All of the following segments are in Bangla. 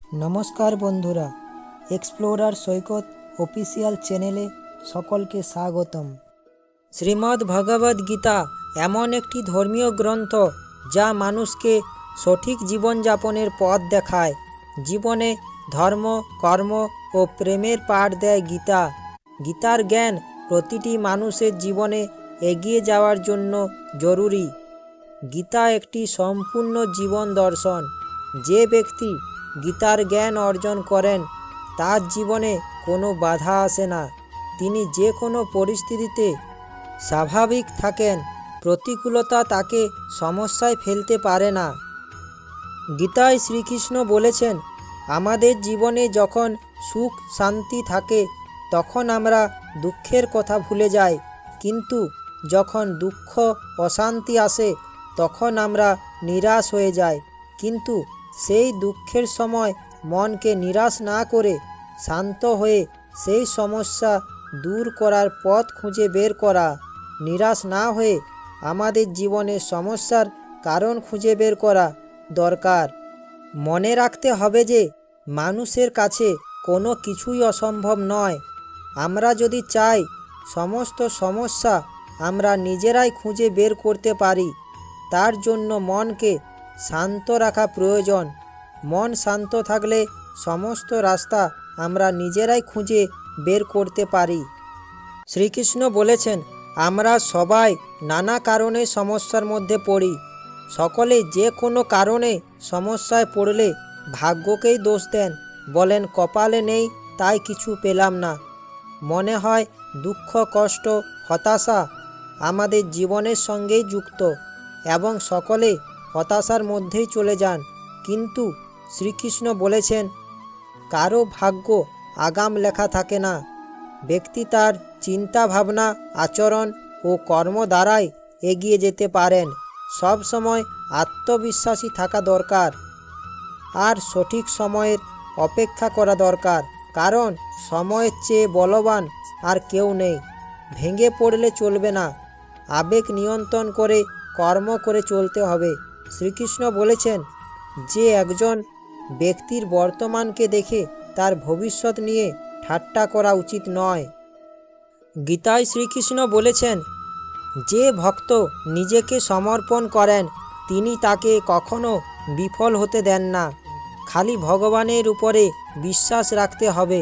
নমস্কার বন্ধুরা, এক্সপ্লোরার সৈকত অফিসিয়াল চ্যানেলে সকলকে স্বাগতম। শ্রীমদ্ ভগবদ গীতা এমন একটি ধর্মীয় গ্রন্থ যা মানুষকে সঠিক জীবনযাপনের পথ দেখায়। জীবনে ধর্ম, কর্ম ও প্রেমের পাঠ দেয় গীতা। গীতার জ্ঞান প্রতিটি মানুষের জীবনে এগিয়ে যাওয়ার জন্য জরুরি। গীতা একটি সম্পূর্ণ জীবন দর্শন। যে ব্যক্তি গীতার জ্ঞান অর্জন করেন তার জীবনে কোনো বাধা আসে না। তিনি যে কোনো পরিস্থিতিতে স্বাভাবিক থাকেন। প্রতিকূলতা তাকে সমস্যায় ফেলতে পারে না। গীতায় শ্রীকৃষ্ণ বলেছেন, আমাদের জীবনে যখন সুখ শান্তি থাকে তখন আমরা দুঃখের কথা ভুলে যাই, কিন্তু যখন দুঃখ অশান্তি আসে তখন আমরা নিরাশ হয়ে যাই। কিন্তু সেই দুঃখের সময় মনকে নিরাশ না করে শান্ত হয়ে সেই সমস্যা দূর করার পথ খুঁজে বের করা। নিরাশ না হয়ে আমাদের জীবনের সমস্যার কারণ খুঁজে বের করা দরকার। মনে রাখতে হবে যে মানুষের কাছে কোনো কিছুই অসম্ভব নয়। আমরা যদি চাই, সমস্ত সমস্যা আমরা নিজেরাই খুঁজে বের করতে পারি। তার জন্য মনকে শান্ত রাখা প্রয়োজন। মন শান্ত থাকলে সমস্ত রাস্তা আমরা নিজেরাই খুঁজে বের করতে পারি। শ্রীকৃষ্ণ বলেছেন, আমরা সবাই নানা কারণে সমস্যার মধ্যে পড়ি। সকলে যে কোনো কারণে সমস্যায় পড়লে ভাগ্যকেই দোষ দেন, বলেন কপালে নেই তাই কিছু পেলাম না। মনে হয় দুঃখ, কষ্ট, হতাশা আমাদের জীবনের সঙ্গেই যুক্ত এবং সকলে হতাশার মধ্যেই চলে যান। কিন্তু শ্রীকৃষ্ণ বলেছেন, কারো ভাগ্য আগাম লেখা থাকে না। ব্যক্তি তার চিন্তা ভাবনা, আচরণ ও কর্ম দ্বারাই এগিয়ে যেতে পারেন। সব সময় আত্মবিশ্বাসী থাকা দরকার আর সঠিক সময়ের অপেক্ষা করা দরকার, কারণ সময়ের চেয়ে বলবান আর কেউ নেই। ভেঙে পড়লে চলবে না, আবেগ নিয়ন্ত্রণ করে কর্ম করে চলতে হবে। শ্রীকৃষ্ণ বলেছেন যে একজন ব্যক্তির বর্তমানকে দেখে তার ভবিষ্যৎ নিয়ে ঠাট্টা করা উচিত নয়। গীতায় শ্রীকৃষ্ণ বলেছেন, যে ভক্ত নিজেকে সমর্পণ করেন তিনি তাকে কখনো বিফল হতে দেন না। খালি ভগবানের উপরে বিশ্বাস রাখতে হবে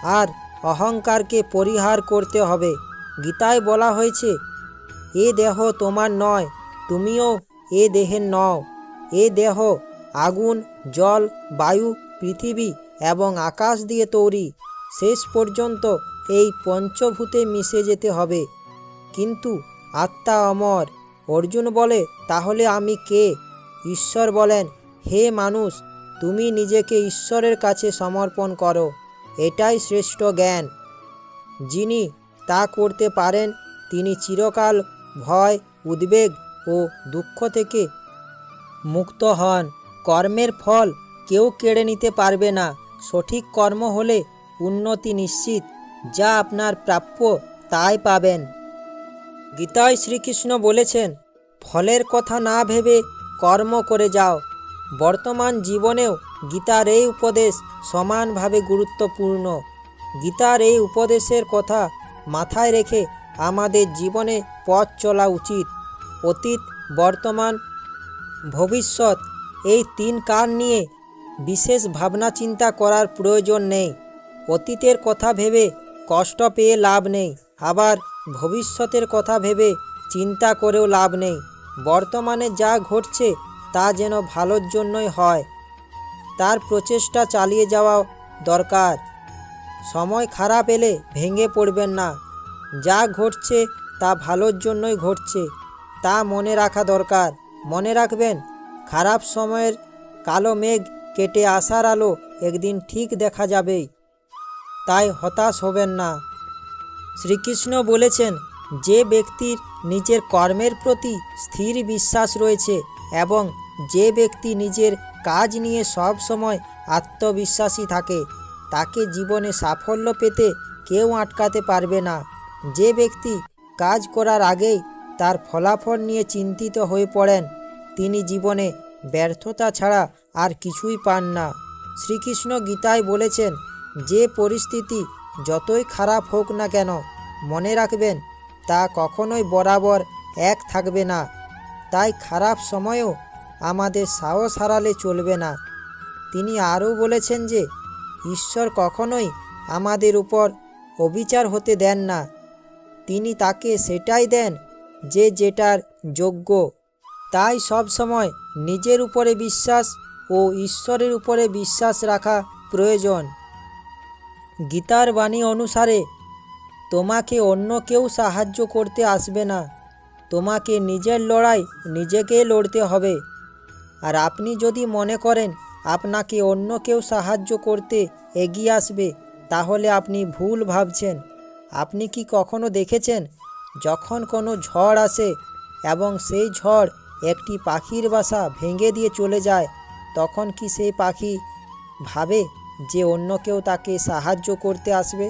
আর অহংকারকে পরিহার করতে হবে। গীতায় বলা হয়েছে, এ দেহ তোমার নয়, তুমিও এ দেহের নও। এ দেহ আগুন, জল, বায়ু, পৃথিবী এবং আকাশ দিয়ে তৈরি। শেষ পর্যন্ত এই পঞ্চভূতে মিশে যেতে হবে, কিন্তু আত্মা অমর। অর্জুন বলে, তাহলে আমি কে? ঈশ্বর বলেন, হে মানুষ, তুমি নিজেকে ঈশ্বরের কাছে সমর্পণ করো। এটাই শ্রেষ্ঠ জ্ঞান। যিনি তা করতে পারেন তিনি চিরকাল ভয়, উদ্বেগ ও দুঃখ থেকে মুক্ত হন। কর্মের ফল কেউ কেড়ে নিতে পারবে না। সঠিক কর্ম হলে উন্নতি নিশ্চিত। যা আপনার প্রাপ্য তাই পাবেন। গীতায় শ্রীকৃষ্ণ বলেছেন, ফলের কথা না ভেবে কর্ম করে যাও। বর্তমান জীবনেও গীতার এই উপদেশ সমানভাবে গুরুত্বপূর্ণ। গীতার এই উপদেশের কথা মাথায় রেখে আমাদের জীবনে পথ চলা উচিত। অতীত, বর্তমান, ভবিষ্যৎ এই তিন কাল নিয়ে বিশেষ ভাবনা চিন্তা করার প্রয়োজন নেই। অতীতের কথা ভেবে কষ্ট পেয়ে লাভ নেই, আবার ভবিষ্যতের কথা ভেবে চিন্তা করেও লাভ নেই। বর্তমানে যা ঘটছে তা যেন ভালোর জন্যই হয়, তার প্রচেষ্টা চালিয়ে যাওয়া দরকার। সময় খারাপ এলে ভেঙে পড়বেন না। যা ঘটছে তা ভালোর জন্যই ঘটছে, তা মনে রাখা দরকার। মনে রাখবেন, খারাপ সময়ের কালো মেঘ কেটে আসার আলো একদিন ঠিক দেখা যাবেই, তাই হতাশ হবেন না। শ্রীকৃষ্ণ বলেছেন, যে ব্যক্তির নিজের কর্মের প্রতি স্থির বিশ্বাস রয়েছে এবং যে ব্যক্তি নিজের কাজ নিয়ে সব সময় আত্মবিশ্বাসী থাকে তাকে জীবনে সাফল্য পেতে কেউ আটকাতে পারবে না। যে ব্যক্তি কাজ করার আগেই তার ফলাফল নিয়ে চিন্তিত হয়ে পড়েন তিনি জীবনে ব্যর্থতা ছাড়া আর কিছুই পান না। শ্রীকৃষ্ণ গীতায় বলেছেন, যে পরিস্থিতি যতই খারাপ হোক না কেন, মনে রাখবেন তা কখনোই বরাবর এক থাকবে না। তাই খারাপ সময়েও আমাদের সাহস হারালে চলবে না। তিনি আরও বলেছেন যে ঈশ্বর কখনোই আমাদের উপর অবিচার হতে দেন না। তিনি তাকে সেটাই দেন যে যেটার যোগ্য। তাই সব সময় নিজের উপরে বিশ্বাস ও ঈশ্বরের উপরে বিশ্বাস রাখা প্রয়োজন। গীতার বাণী অনুসারে তোমাকে অন্য কেউ সাহায্য করতে আসবে না, তোমাকে নিজের লড়াই নিজেকেই লড়তে হবে। আর আপনি যদি মনে করেন আপনাকে অন্য কেউ সাহায্য করতে এগিয়ে আসবে, তাহলে আপনি ভুল ভাবছেন। আপনি কি কখনো দেখেছেন যখন কোনো ঝড় আসে এবং সেই ঝড় একটি পাখির বাসা ভেঙে দিয়ে চলে যায়, তখন কি সেই পাখি ভাবে যে অন্য কেউ তাকে সাহায্য করতে আসবে?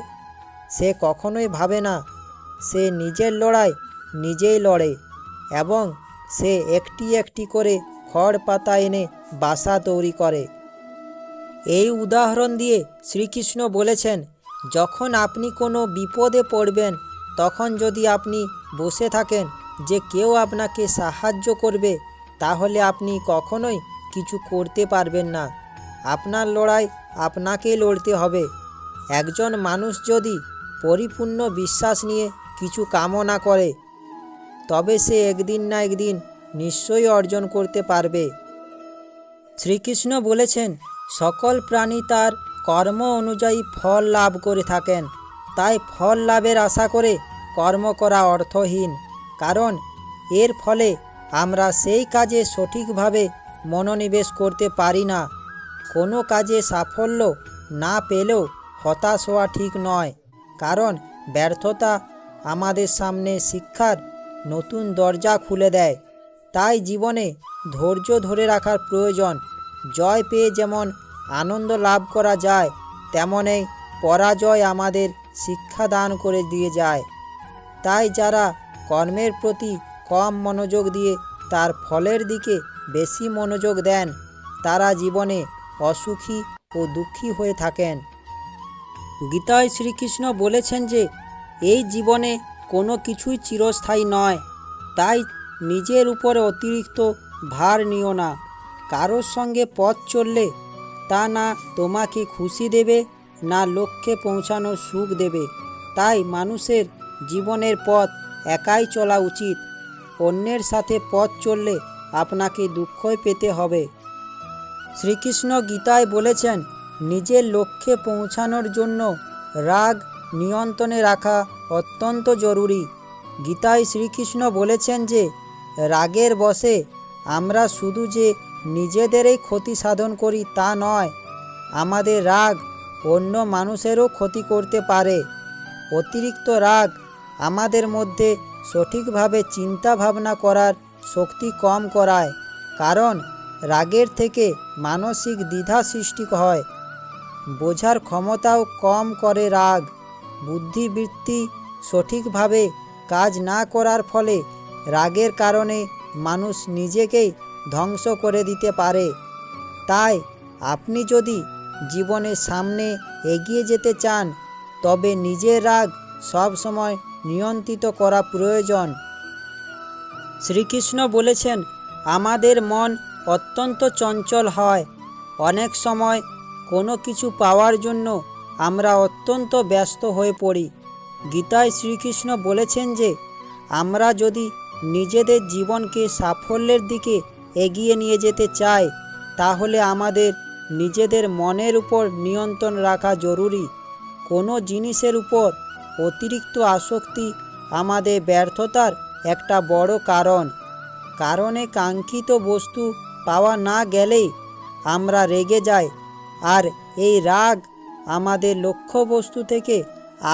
সে কখনোই ভাবে না। সে নিজের লড়াই নিজেই লড়ে এবং সে একটি একটি করে খড় পাতা এনে বাসা তৈরি করে। এই উদাহরণ দিয়ে শ্রীকৃষ্ণ বলেছেন, যখন আপনি কোনো বিপদে পড়বেন, তখন যদি আপনি বসে থাকেন যে কেউ আপনাকে সাহায্য করবে, তাহলে আপনি কখনোই কিছু করতে পারবেন না। আপনার লড়াই আপনাকেই লড়তে হবে। একজন মানুষ যদি পরিপূর্ণ বিশ্বাস নিয়ে কিছু কামনা করে, তবে সে একদিন না একদিন নিশ্চয়ই অর্জন করতে পারবে। শ্রীকৃষ্ণ বলেছেন, সকল প্রাণী তার কর্ম অনুযায়ী ফল লাভ করে থাকেন। তাই ফল লাভের আশা করে কর্ম করা অর্থহীন, কারণ এর ফলে আমরা সেই কাজে সঠিকভাবে মনোনিবেশ করতে পারি না। কোনো কাজে সাফল্য না পেলেও হতাশ হওয়া ঠিক নয়, কারণ ব্যর্থতা আমাদের সামনে শিক্ষার নতুন দরজা খুলে দেয়। তাই জীবনে ধৈর্য ধরে রাখার প্রয়োজন। জয় পেয়ে যেমন আনন্দ লাভ করা যায়, তেমনই পরাজয় আমাদের শিক্ষা দান করে দিয়ে যায়। তাই যারা কর্মের প্রতি কম মনোযোগ দিয়ে তার ফলের দিকে বেশি মনোযোগ দেন, তারা জীবনে অসুখী ও দুঃখী হয়ে থাকেন। গীতায় শ্রীকৃষ্ণ বলেছেন যে এই জীবনে কোনো কিছুই চিরস্থায়ী নয়। তাই নিজের উপরে অতিরিক্ত ভার নিও না। কারোর সঙ্গে পথ চললে তা না তোমাকে খুশি দেবে, না লক্ষ্যে পৌঁছানোর সুখ দেবে। তাই মানুষের জীবনের পথ একাই চলা উচিত। অন্যের সাথে পথ চললে আপনাকে দুঃখই পেতে হবে। শ্রীকৃষ্ণ গীতায় বলেছেন, নিজের লক্ষ্যে পৌঁছানোর জন্য রাগ নিয়ন্ত্রণে রাখা অত্যন্ত জরুরি। গীতায় শ্রীকৃষ্ণ বলেছেন যে রাগের বশে আমরা শুধু যে নিজেদেরই ক্ষতি সাধন করি তা নয়, আমাদের রাগ অন্য মানুষেরও ক্ষতি করতে পারে। অতিরিক্ত রাগ আমাদের মধ্যে সঠিকভাবে চিন্তা ভাবনা করার শক্তি কম করায়, কারণ রাগের থেকে মানসিক দ্বিধা সৃষ্টি হয়। বোঝার ক্ষমতাও কম করে রাগ। বুদ্ধিবৃত্তি সঠিকভাবে কাজ না করার ফলে রাগের কারণে মানুষ নিজেকেই ধ্বংস করে দিতে পারে। তাই আপনি যদি জীবনের সামনে এগিয়ে যেতে চান, তবে নিজের রাগ সবসময় নিয়ন্ত্রিত করা প্রয়োজন। শ্রীকৃষ্ণ বলেছেন, আমাদের মন অত্যন্ত চঞ্চল হয়। অনেক সময় কোনো কিছু পাওয়ার জন্য আমরা অত্যন্ত ব্যস্ত হয়ে পড়ি। গীতায় শ্রীকৃষ্ণ বলেছেন যে আমরা যদি নিজেদের জীবনকে সাফল্যের দিকে এগিয়ে নিয়ে যেতে চাই, তাহলে আমাদের নিজেদের মনের উপর নিয়ন্ত্রণ রাখা জরুরি। কোনো জিনিসের উপর অতিরিক্ত আসক্তি আমাদের ব্যর্থতার একটা বড় কারণে কাঙ্ক্ষিত বস্তু পাওয়া না গেলেই আমরা রেগে যাই, আর এই রাগ আমাদের লক্ষ্যবস্তু থেকে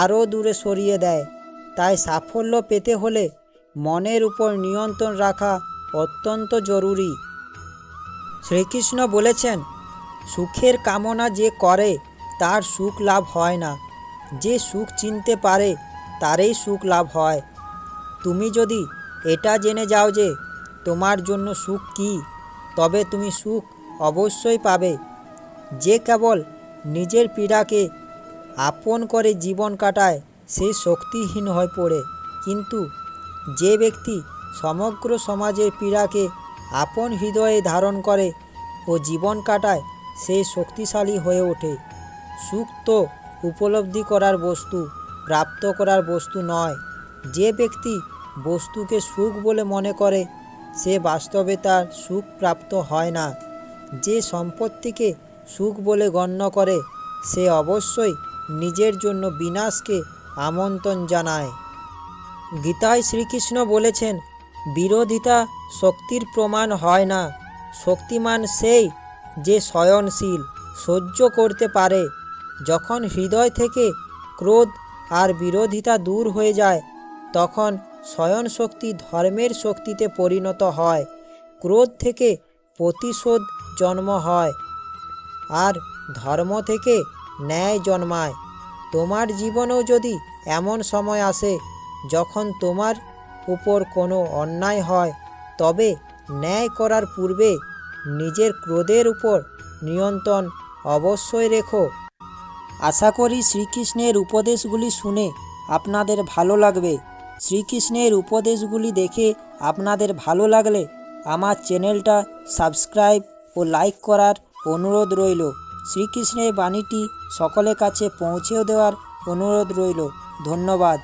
আরও দূরে সরিয়ে দেয়। তাই সাফল্য পেতে হলে মনের উপর নিয়ন্ত্রণ রাখা অত্যন্ত জরুরি। শ্রীকৃষ্ণ বলেছেন, সুখের কামনা যে করে তার সুখ লাভ হয় না, যে সুখ চিনতে পারে তারই সুখ লাভ হয়। তুমি যদি এটা জেনে যাও যে তোমার জন্য সুখ কী, তবে তুমি সুখ অবশ্যই পাবে। যে কেবল নিজের পীড়াকে আপন করে জীবন কাটায় সে শক্তিহীন হয়ে পড়ে, কিন্তু যে ব্যক্তি সমগ্র সমাজের পীড়াকে আপন হৃদয়ে ধারণ করে ও জীবন কাটায় সে শক্তিশালী হয়ে ওঠে। সুখ তো উপলব্ধি করার বস্তু, প্রাপ্ত করার বস্তু নয়। যে ব্যক্তি বস্তুকে সুখ বলে মনে করে সে বাস্তবে তার সুখ প্রাপ্ত হয় না। যে সম্পত্তিকে সুখ বলে গণ্য করে সে অবশ্যই নিজের জন্য বিনাশকে আমন্ত্রণ জানায়। গীতায় শ্রীকৃষ্ণ বলেছেন, বিরোধিতা শক্তির প্রমাণ হয় না, শক্তিমান সেই যে সহনশীল, সহ্য করতে পারে। যখন হৃদয় থেকে ক্রোধ আর বিরোধিতা দূর হয়ে যায় তখন সহন শক্তি ধর্মের শক্তিতে পরিণত হয়। ক্রোধ থেকে প্রতিশোধ জন্ম হয় আর ধর্ম থেকে ন্যায় জন্মায়। তোমার জীবনেও যদি এমন সময় আসে যখন তোমার উপর কোনো অন্যায় হয়, তবে ন্যায় করার পূর্বে নিজের ক্রোধের উপর নিয়ন্ত্রণ অবশ্যই রেখো। আশা করি শ্রীকৃষ্ণের উপদেশগুলি শুনে আপনাদের ভালো লাগবে। শ্রীকৃষ্ণের উপদেশগুলি দেখে আপনাদের ভালো লাগলে আমার চ্যানেলটা সাবস্ক্রাইব ও লাইক করার অনুরোধ রইল। শ্রীকৃষ্ণের বাণীটি সকলের কাছে পৌঁছেও দেওয়ার অনুরোধ রইল। ধন্যবাদ।